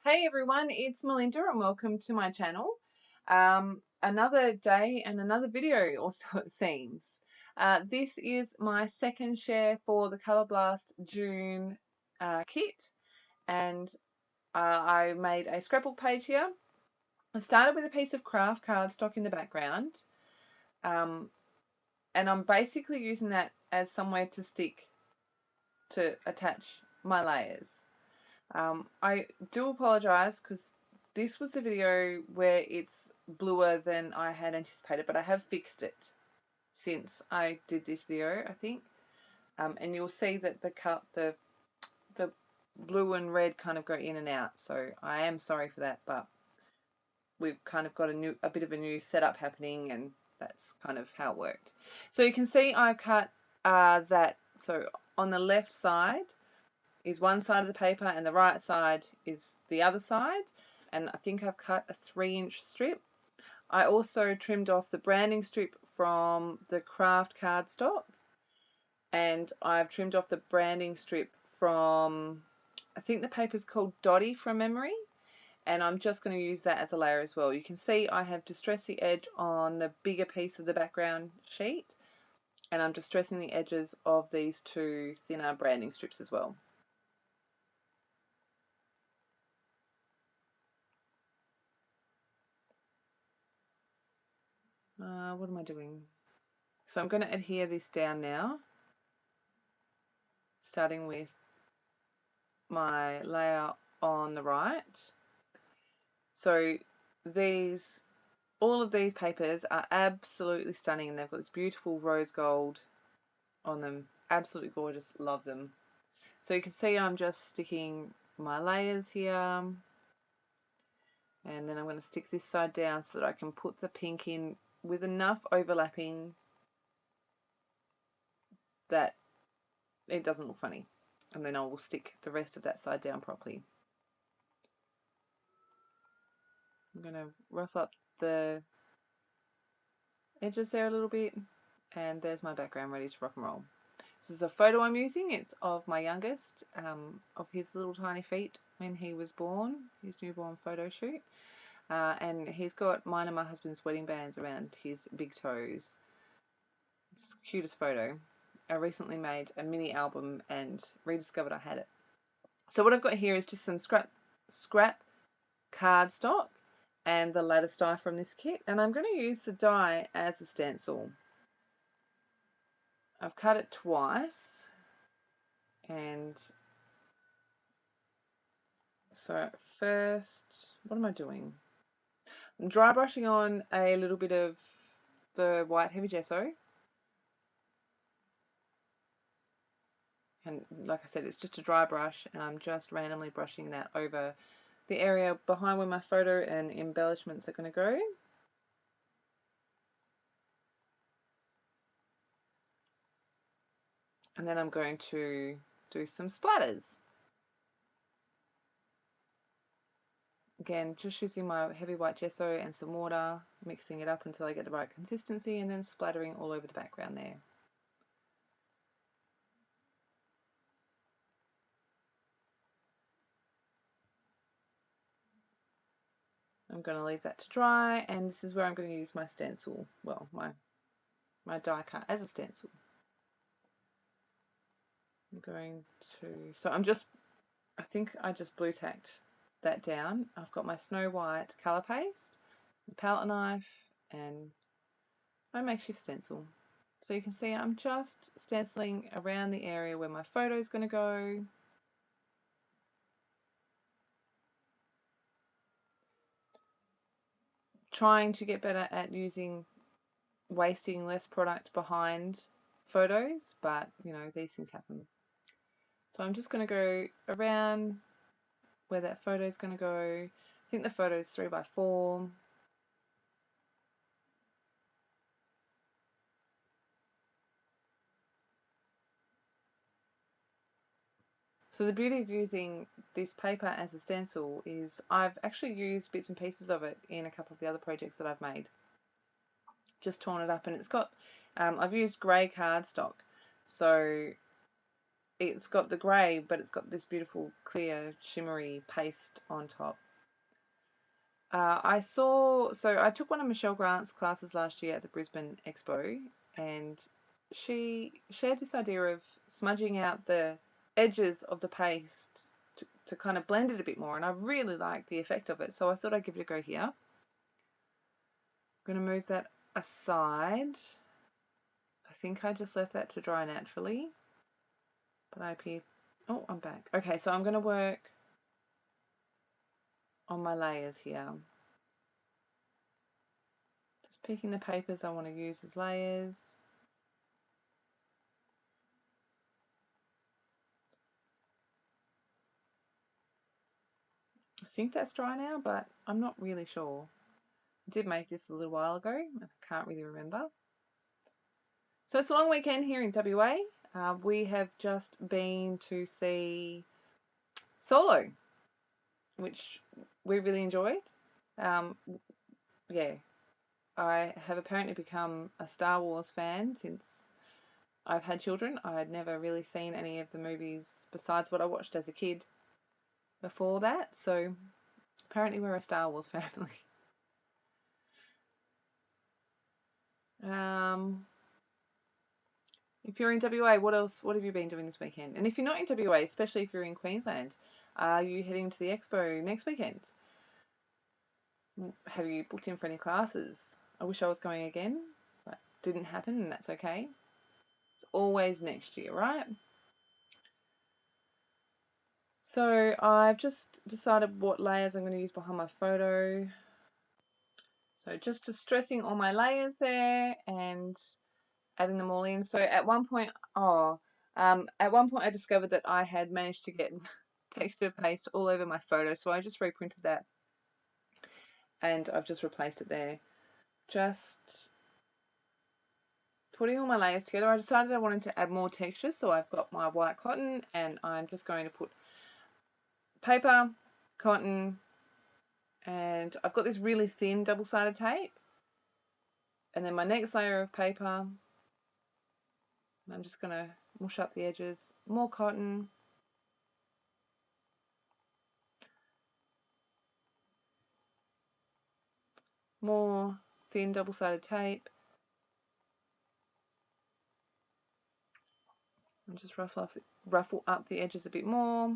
Hey everyone, it's Melinda and welcome to my channel. Another day and another video, or so it seems. This is my second share for the Colour Blast June kit, and I made a scrapbook page here. I started with a piece of craft cardstock in the background, and I'm basically using that as somewhere to attach my layers. I do apologise because this was the video where it's bluer than I had anticipated, but I have fixed it since I did this video, I think. And you'll see that the blue and red kind of go in and out, so I am sorry for that, but we've kind of got a bit of a new setup happening, and that's kind of how it worked. So you can see I cut that. So on the left side is one side of the paper and the right side is the other side, and I think I've cut a 3-inch strip. I also trimmed off the branding strip from the craft cardstock, and I've trimmed off the branding strip from, I think the paper's called Dotty from memory, and I'm just going to use that as a layer as well. You can see I have distressed the edge on the bigger piece of the background sheet, and I'm distressing the edges of these two thinner branding strips as well. What am I doing? So I'm going to adhere this down now, starting with my layer on the right. So all of these papers are absolutely stunning, and they've got this beautiful rose gold on them. Absolutely gorgeous, love them. So you can see I'm just sticking my layers here, and then I'm going to stick this side down so that I can put the pink in with enough overlapping that it doesn't look funny, and then I will stick the rest of that side down properly. I'm going to rough up the edges there a little bit, and there's my background ready to rock and roll. This is a photo I'm using. It's of my youngest, of his little tiny feet when he was born, his newborn photo shoot. And he's got mine and my husband's wedding bands around his big toes. It's the cutest photo. I recently made a mini album and rediscovered I had it. So what I've got here is just some scrap cardstock and the lattice die from this kit, and I'm going to use the die as a stencil. I've cut it twice, and so first, what am I doing? I'm dry brushing on a little bit of the white heavy gesso, and like I said, it's just a dry brush, and I'm just randomly brushing that over the area behind where my photo and embellishments are going to go. And then I'm going to do some splatters. Again, just using my heavy white gesso and some water, mixing it up until I get the right consistency, and then splattering all over the background there. I'm going to leave that to dry, and this is where I'm going to use my stencil, well, my die cut as a stencil. I'm going to, so I think I just blue tacked that down. I've got my Snow White colour paste, the palette knife, and my makeshift stencil. So you can see I'm just stenciling around the area where my photo is going to go. Trying to get better at wasting less product behind photos, but you know, these things happen. So I'm just going to go around where that photo is going to go. I think the photo is 3x4. So the beauty of using this paper as a stencil is I've actually used bits and pieces of it in a couple of the other projects that I've made. Just torn it up, and it's got, I've used grey cardstock. So it's got the grey, but it's got this beautiful clear shimmery paste on top. I took one of Michelle Grant's classes last year at the Brisbane Expo, and she shared this idea of smudging out the edges of the paste to kind of blend it a bit more, and I really like the effect of it, so I thought I'd give it a go here. I'm going to move that aside. I think I just left that to dry naturally, but I appear... Oh, I'm back. Okay, so I'm going to work on my layers here. Just picking the papers I want to use as layers. I think that's dry now, but I'm not really sure. I did make this a little while ago, and I can't really remember. So it's a long weekend here in WA. We have just been to see Solo, which we really enjoyed. Yeah, I have apparently become a Star Wars fan since I've had children. I had never really seen any of the movies besides what I watched as a kid before that, so apparently we're a Star Wars family. If you're in WA, what have you been doing this weekend? And if you're not in WA, especially if you're in Queensland, are you heading to the expo next weekend? Have you booked in for any classes? I wish I was going again, but didn't happen, and that's okay. It's always next year, right? So I've just decided what layers I'm going to use behind my photo. So just distressing all my layers there and adding them all in. So at one point, I discovered that I had managed to get texture paste all over my photo, so I just reprinted that and I've just replaced it there. Just putting all my layers together. I decided I wanted to add more texture, so I've got my white cotton and I'm just going to put paper, cotton, and I've got this really thin double-sided tape, and then my next layer of paper. I'm just going to mush up the edges, more cotton, more thin double-sided tape, and just ruffle up the edges a bit more.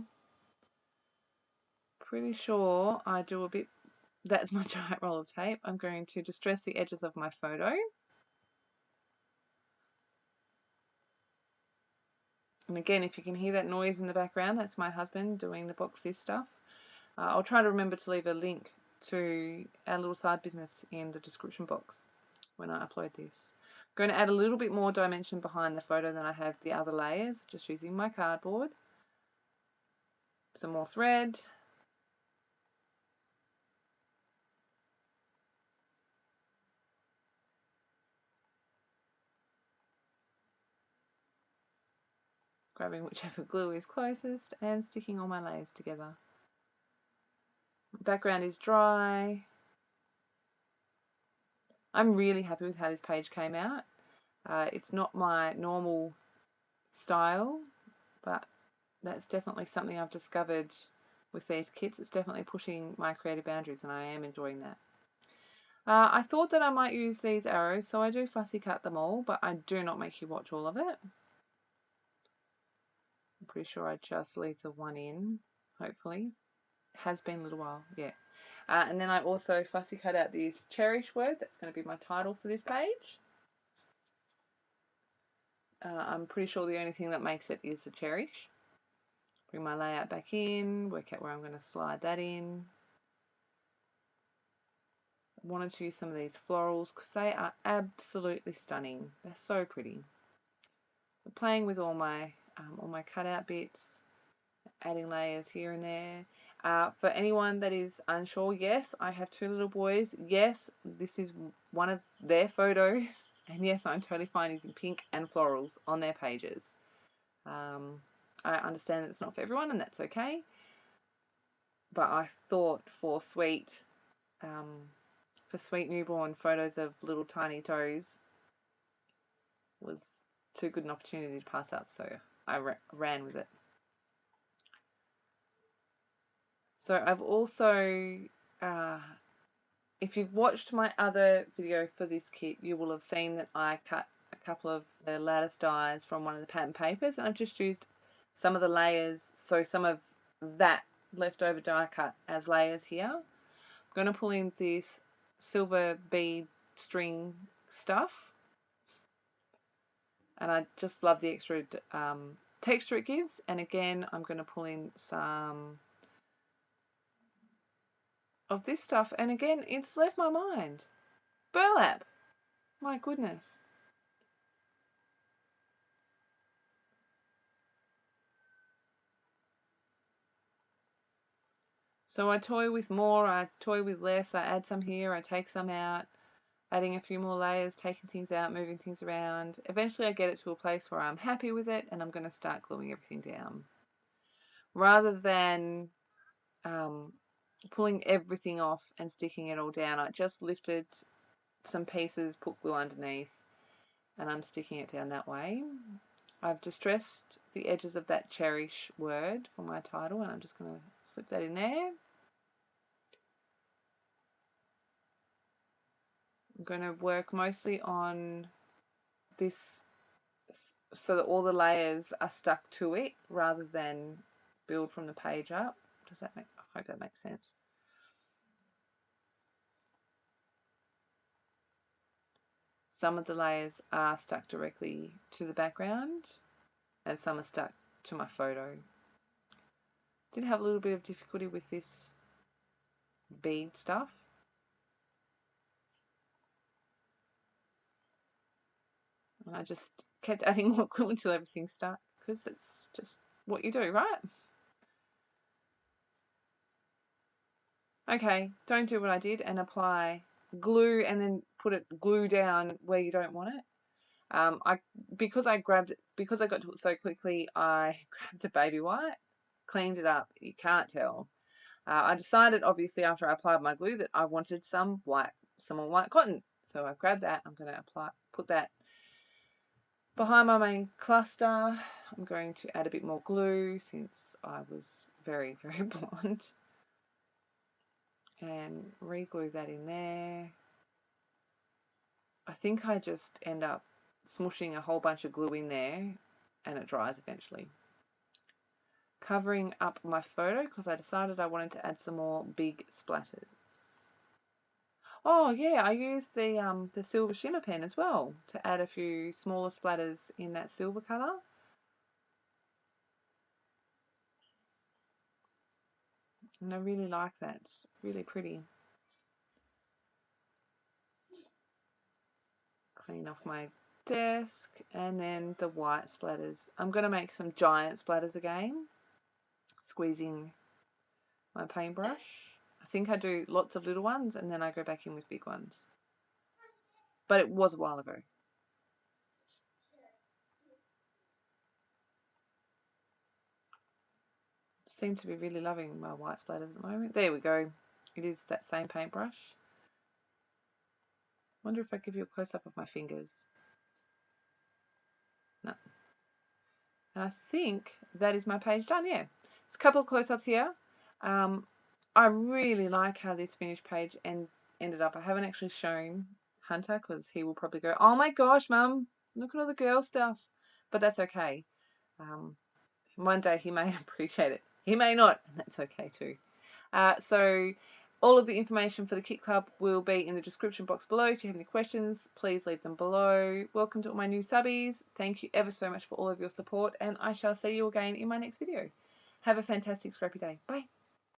Pretty sure I do a bit, that's my giant roll of tape. I'm going to distress the edges of my photo. And again, if you can hear that noise in the background, that's my husband doing the box this stuff. I'll try to remember to leave a link to our little side business in the description box when I upload this. I'm going to add a little bit more dimension behind the photo than I have the other layers, just using my cardboard. Some more thread. Grabbing whichever glue is closest and sticking all my layers together. The background is dry. I'm really happy with how this page came out. It's not my normal style, but that's definitely something I've discovered with these kits. It's definitely pushing my creative boundaries and I am enjoying that. I thought that I might use these arrows, so I do fussy cut them all, but I do not make you watch all of it. I'm pretty sure I just leave the one in, hopefully. It has been a little while, yeah. And then I also fussy cut out this Cherish word. That's going to be my title for this page. I'm pretty sure the only thing that makes it is the Cherish. Bring my layout back in, work out where I'm going to slide that in. I wanted to use some of these florals because they are absolutely stunning. They're so pretty. So playing with all my cutout bits, adding layers here and there. For anyone that is unsure, yes, I have two little boys. Yes, this is one of their photos. And yes, I'm totally fine using pink and florals on their pages. I understand that it's not for everyone and that's okay. But I thought for sweet newborn photos of little tiny toes was too good an opportunity to pass up. So I ran with it. So I've also, if you've watched my other video for this kit, you will have seen that I cut a couple of the lattice dies from one of the pattern papers, and I've just used some of the layers, so some of that leftover die cut as layers here. I'm going to pull in this silver bead string stuff, and I just love the extra texture it gives. And again, I'm going to pull in some of this stuff, and again, it's left my mind. Burlap, my goodness. So I toy with more, I toy with less, I add some here, I take some out, adding a few more layers, taking things out, moving things around. Eventually I get it to a place where I'm happy with it, and I'm going to start gluing everything down. Rather than pulling everything off and sticking it all down, I just lifted some pieces, put glue underneath, and I'm sticking it down that way. I've distressed the edges of that Cherish word for my title, and I'm just going to slip that in there. I'm going to work mostly on this so that all the layers are stuck to it rather than build from the page up. Does that make, I hope that makes sense. Some of the layers are stuck directly to the background and some are stuck to my photo. Did have a little bit of difficulty with this bead stuff. And I just kept adding more glue until everything stuck, because it's just what you do, right? Okay, don't do what I did and apply glue and then put it glue down where you don't want it. Because I got to it so quickly, I grabbed a baby white, cleaned it up. You can't tell. I decided, obviously, after I applied my glue, that I wanted some more white cotton. So I grabbed that. I'm going to put that behind my main cluster. I'm going to add a bit more glue since I was very, very blonde, and re-glue that in there. I think I just end up smushing a whole bunch of glue in there and it dries eventually. Covering up my photo because I decided I wanted to add some more big splatters. Oh yeah, I used the silver shimmer pen as well to add a few smaller splatters in that silver colour. And I really like that. It's really pretty. Clean off my desk, and then the white splatters. I'm going to make some giant splatters again, squeezing my paintbrush. I think I do lots of little ones and then I go back in with big ones. But it was a while ago. Seem to be really loving my white splatters at the moment. There we go. It is that same paintbrush. Wonder if I give you a close-up of my fingers. No. And I think that is my page done, yeah. There's a couple of close-ups here. I really like how this finished page ended up. I haven't actually shown Hunter because he will probably go, oh my gosh, Mum, look at all the girl stuff. But that's okay. One day he may appreciate it. He may not, and that's okay too. So all of the information for the Kit Club will be in the description box below. If you have any questions, please leave them below. Welcome to all my new subbies. Thank you ever so much for all of your support, and I shall see you again in my next video. Have a fantastic scrappy day. Bye.